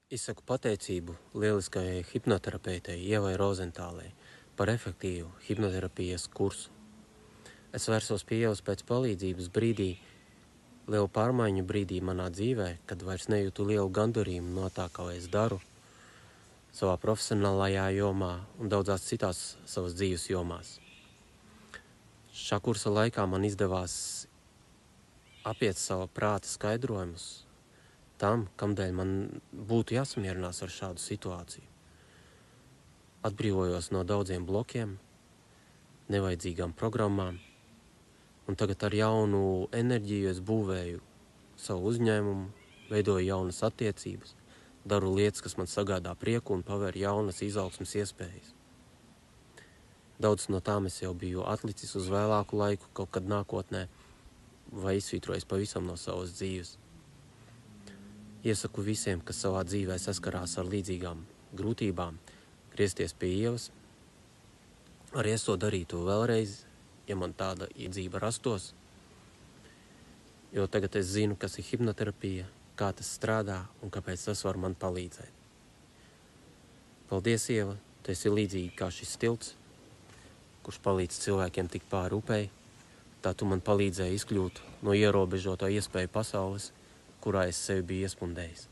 Izsaku pateicību lieliskajai hipnoterapeitei Ievai Rozentālei par efektīvu hipnoterapijas kursu. Es vērsos pie Ievas pēc palīdzības brīdī, lielu pārmaiņu brīdī manā dzīvē, kad vairs nejūtu lielu gandarījumu no tā, ko es daru savā profesionālajā jomā un daudzās citās savas dzīves jomās. Šā kursa laikā man izdevās apiet sava prāta skaidrojumus tam, kamdēļ man būtu jāsamierinās ar šādu situāciju. Atbrīvojos no daudziem blokiem, nevajadzīgām programmām, un tagad ar jaunu enerģiju es būvēju savu uzņēmumu, veidoju jaunas attiecības, daru lietas, kas man sagādā prieku un paver jaunas izaugsmes iespējas. Daudz no tām es jau biju atlicis uz vēlāku laiku, kaut kad nākotnē, vai izsvītrojis pavisam no savas dzīves. Iesaku visiem, kas savā dzīvē saskarās ar līdzīgām grūtībām, griezties pie Ievas. Arī es to darītu vēlreiz, ja man tāda iedzība rastos, jo tagad es zinu, kas ir hipnoterapija, kā tas strādā un kāpēc tas var man palīdzēt. Paldies, Ieva, tu esi līdzīgi kā šis tilts, kurš palīdz cilvēkiem tikt pāri upei, tā tu man palīdzēji izkļūt no ierobežotā iespēju pasaules, kurā es sevi biju iespundējis.